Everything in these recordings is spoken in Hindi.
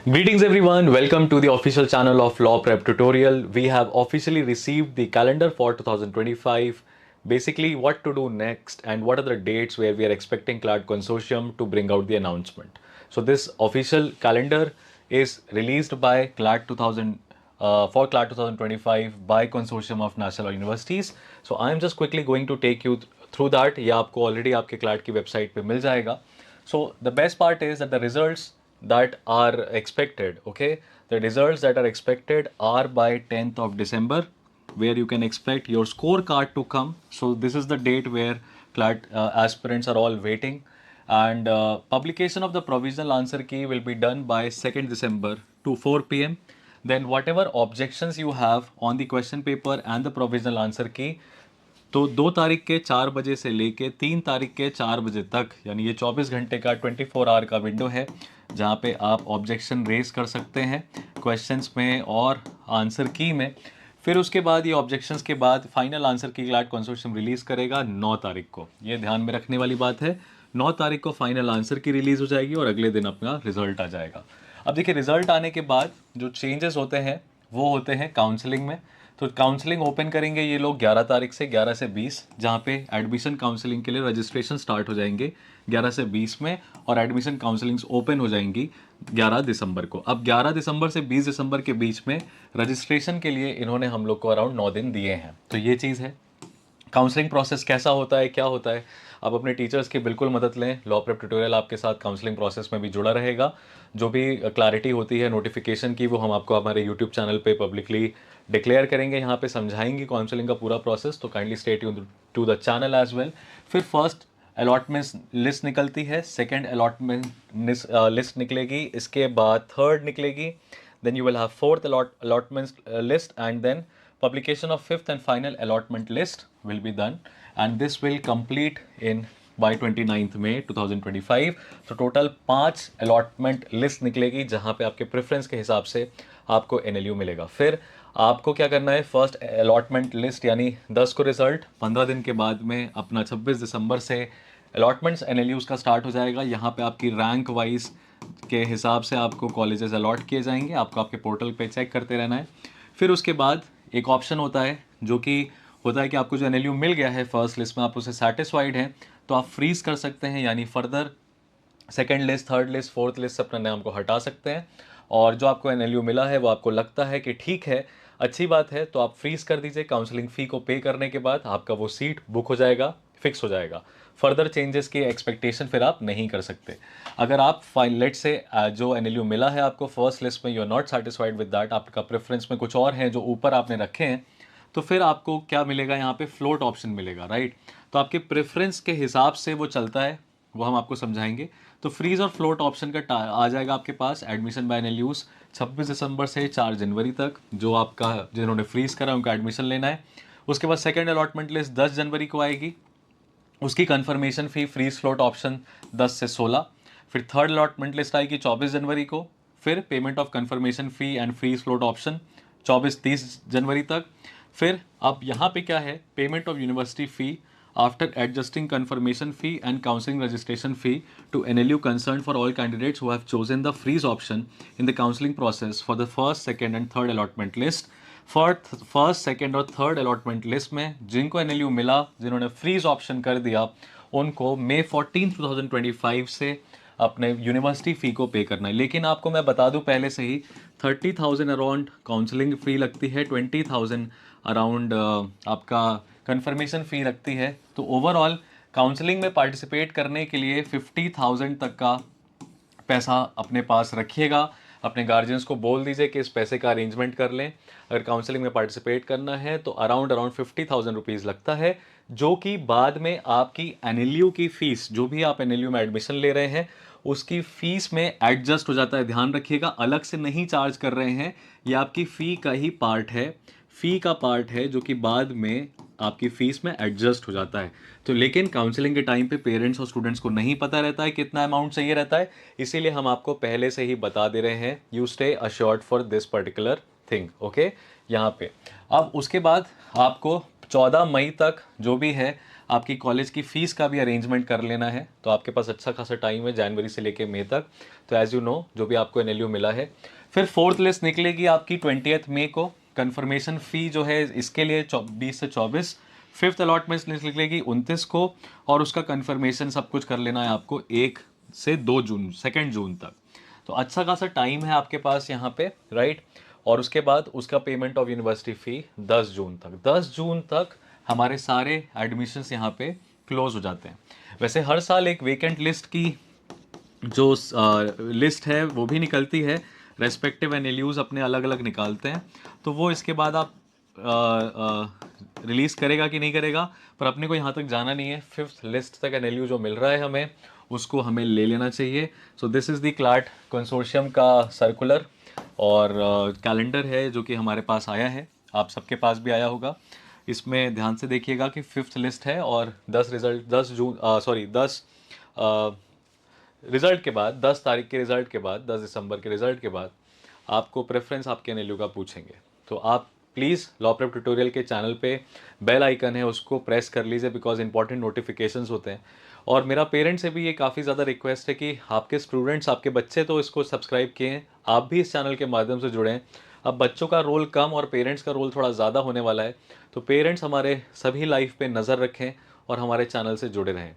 Greetings everyone, welcome to the official channel of Law Prep Tutorial. We have officially received the calendar for 2025, basically what to do next and what are the dates where we are expecting CLAT Consortium to bring out the announcement. So this official calendar is released by CLAT 2000 for CLAT 2025 by Consortium of National Universities. So I am just quickly going to take you through that. ये आपको already आपके CLAT की website पे मिल जाएगा. So the best part is that the results that are expected, okay, the results that are expected are by 10th of December, where you can expect your scorecard to come. So this is the date where CLAT aspirants are all waiting, and publication of the provisional answer key will be done by 2nd December to 4 p.m. Then whatever objections you have on the question paper and the provisional answer key, तो 2 तारीख के 4 बजे से लेके 3 तारीख के 4 बजे तक, यानी ये 24 घंटे का 24 आवर का विंडो है जहाँ पे आप ऑब्जेक्शन रेज कर सकते हैं क्वेश्चंस में और आंसर की में. फिर उसके बाद ये ऑब्जेक्शंस के बाद फाइनल आंसर की क्लैट कंसोर्शियम रिलीज़ करेगा 9 तारीख को. ये ध्यान में रखने वाली बात है, 9 तारीख को फाइनल आंसर की रिलीज़ हो जाएगी और अगले दिन अपना रिजल्ट आ जाएगा. अब देखिए, रिजल्ट आने के बाद जो चेंजेस होते हैं वो होते हैं काउंसलिंग में. तो काउंसलिंग ओपन करेंगे ये लोग 11 तारीख से 11 से 20, जहाँ पे एडमिशन काउंसलिंग के लिए रजिस्ट्रेशन स्टार्ट हो जाएंगे 11 से 20 में, और एडमिशन काउंसलिंग्स ओपन हो जाएंगी 11 दिसंबर को. अब 11 दिसंबर से 20 दिसंबर के बीच में रजिस्ट्रेशन के लिए इन्होंने हम लोग को अराउंड 9 दिन दिए हैं. तो ये चीज़ है. काउंसलिंग प्रोसेस कैसा होता है, क्या होता है, आप अपने टीचर्स की बिल्कुल मदद लें. लॉ प्रेप ट्यूटोरियल आपके साथ काउंसलिंग प्रोसेस में भी जुड़ा रहेगा. जो भी क्लैरिटी होती है नोटिफिकेशन की, वो हम आपको हमारे यूट्यूब चैनल पे पब्लिकली डिक्लेयर करेंगे, यहाँ पे समझाएंगे काउंसलिंग का पूरा प्रोसेस. तो kindly stay tuned to the channel as well. फिर फर्स्ट अलॉटमेंट लिस्ट निकलती है, सेकेंड अलॉटमेंट लिस्ट निकलेगी, इसके बाद थर्ड निकलेगी, then you will have fourth allotment list, and then publication of fifth and final allotment list will be done, and this will complete in by 29th May 2025. तो टोटल 5 अलॉटमेंट लिस्ट निकलेगी जहाँ पे आपके प्रेफरेंस के हिसाब से आपको NLU मिलेगा. फिर आपको क्या करना है, फर्स्ट अलॉटमेंट लिस्ट यानी 10 को रिजल्ट 15 दिन के बाद में अपना 26 दिसंबर से अलॉटमेंट्स NLUs का स्टार्ट हो जाएगा. यहाँ पे आपकी रैंक वाइज के हिसाब से आपको कॉलेजेस अलॉट किए जाएंगे, आपको आपके पोर्टल पे चेक करते रहना है. फिर उसके बाद एक ऑप्शन होता है जो कि होता है कि आपको जो NLU मिल गया है फर्स्ट लिस्ट में, आप उससे सेटिस्फाइड हैं तो आप फ्रीज कर सकते हैं, यानी further second list, third list, fourth list से अपना नाम को हटा सकते हैं. और जो आपको NLU मिला है वो आपको लगता है कि ठीक है, अच्छी बात है, तो आप फ्रीज कर दीजिए. काउंसलिंग फ़ी को पे करने के बाद आपका वो सीट बुक हो जाएगा, फिक्स हो जाएगा. फर्दर चेंजेस की एक्सपेक्टेशन फिर आप नहीं कर सकते. अगर आप लेट से जो NLU मिला है आपको फर्स्ट लिस्ट में, you are not satisfied with that, आपका प्रेफरेंस में कुछ और हैं जो ऊपर आपने रखे हैं, तो फिर आपको क्या मिलेगा, यहाँ पे फ्लोट ऑप्शन मिलेगा, राइट. तो आपके प्रेफरेंस के हिसाब से वो चलता है, वो हम आपको समझाएंगे. तो फ्रीज और फ्लोट ऑप्शन का आ जाएगा आपके पास. एडमिशन बाय NLUs 26 दिसंबर से 4 जनवरी तक, जो आपका जिन्होंने फ्रीज करा उनका एडमिशन लेना है. उसके बाद सेकेंड अलॉटमेंट लिस्ट 10 जनवरी को आएगी, उसकी कंफर्मेशन फ़ी फ्रीज फ्लोट ऑप्शन 10 से 16. फिर थर्ड अलॉटमेंट लिस्ट आएगी 24 जनवरी को. फिर payment of confirmation fee and freeze float option 24-30 जनवरी तक. फिर अब यहाँ पे क्या है, payment of university fee after adjusting confirmation fee and counseling registration fee to NLU concerned for all candidates who have chosen the freeze option in the counseling process for the first, second and third allotment list. First, second और थर्ड अलॉटमेंट लिस्ट में जिनको NLU मिला, जिन्होंने फ्रीज ऑप्शन कर दिया, उनको May 14, 2025 से अपने यूनिवर्सिटी फ़ी को पे करना है. लेकिन आपको मैं बता दूं पहले से ही, 30,000 अराउंड काउंसलिंग फ़ी लगती है, 20,000 अराउंड आपका कंफर्मेशन फ़ी लगती है. तो ओवरऑल काउंसलिंग में पार्टिसिपेट करने के लिए 50,000 तक का पैसा अपने पास रखिएगा. अपने गार्जियंस को बोल दीजिए कि इस पैसे का अरेंजमेंट कर लें. अगर काउंसलिंग में पार्टिसिपेट करना है तो अराउंड 50,000 रुपीज़ लगता है, जो कि बाद में आपकी NLU की फ़ीस, जो भी आप NLU में एडमिशन ले रहे हैं उसकी फ़ीस में एडजस्ट हो जाता है. ध्यान रखिएगा, अलग से नहीं चार्ज कर रहे हैं, ये आपकी फ़ी का ही पार्ट है, फ़ी का पार्ट है जो कि बाद में आपकी फ़ीस में एडजस्ट हो जाता है. तो लेकिन काउंसलिंग के टाइम पे पेरेंट्स और स्टूडेंट्स को नहीं पता रहता है कितना अमाउंट चाहिए रहता है, इसीलिए हम आपको पहले से ही बता दे रहे हैं. You stay assured for this particular thing, okay. यहाँ पे अब उसके बाद आपको 14 मई तक जो भी है आपकी कॉलेज की फ़ीस का भी अरेंजमेंट कर लेना है। तो आपके पास अच्छा खासा टाइम है जनवरी से लेके मई तक। तो एज़ यू नो जो भी आपको एनएलयू मिला है, फिर फोर्थ लिस्ट निकलेगी आपकी 20 मई को। कन्फर्मेशन फ़ी जो है इसके लिए 20 से 24। फिफ्थ अलॉटमेंट निकलेगी 29 को, और उसका कन्फर्मेशन सब कुछ कर लेना है आपको 1 से 2 जून, 2 जून तक। तो अच्छा खासा टाइम है आपके पास यहाँ पे, राइट। और उसके बाद उसका पेमेंट ऑफ यूनिवर्सिटी फ़ी 10 जून तक। 10 जून तक हमारे सारे एडमिशन्स यहाँ पे क्लोज हो जाते हैं। वैसे हर साल एक वेकेंट लिस्ट की जो लिस्ट है वो भी निकलती है, रेस्पेक्टिव एनएलयूज़ अपने अलग अलग निकालते हैं। तो वो इसके बाद आप रिलीज़ करेगा कि नहीं करेगा, पर अपने को यहाँ तक जाना नहीं है। फिफ्थ लिस्ट तक एनएलयू जो मिल रहा है हमें, उसको हमें ले लेना चाहिए। So this is the CLAT consortium का सर्कुलर और कैलेंडर है जो कि हमारे पास आया है, आप सबके पास भी आया होगा। इसमें ध्यान से देखिएगा कि फिफ्थ लिस्ट है और 10 रिज़ल्ट 10 जून सॉरी 10 रिज़ल्ट के बाद, 10 तारीख के रिज़ल्ट के बाद, 10 दिसंबर के रिज़ल्ट के बाद आपको प्रेफरेंस आपके एनएलयू का पूछेंगे। तो आप प्लीज़ लॉ प्रेप ट्यूटोरियल के चैनल पे बेल आइकन है उसको प्रेस कर लीजिए, बिकॉज इंपॉर्टेंट नोटिफिकेशंस होते हैं। और मेरा पेरेंट्स से भी ये काफ़ी ज़्यादा रिक्वेस्ट है कि आपके स्टूडेंट्स, आपके बच्चे तो इसको सब्सक्राइब किए हैं, आप भी इस चैनल के माध्यम से जुड़ें। अब बच्चों का रोल कम और पेरेंट्स का रोल थोड़ा ज़्यादा होने वाला है। तो पेरेंट्स हमारे सभी लाइफ पे नज़र रखें और हमारे चैनल से जुड़े रहें।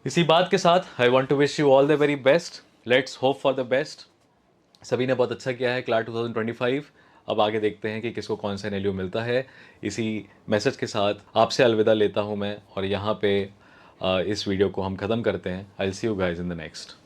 इसी बात के साथ I want to wish you all the very best. Let's hope for the best. सभी ने बहुत अच्छा किया है क्लास 2025। अब आगे देखते हैं कि किसको कौन सा एनएलयू मिलता है। इसी मैसेज के साथ आपसे अलविदा लेता हूं मैं, और यहाँ पे इस वीडियो को हम ख़त्म करते हैं। I will see you guys in the next.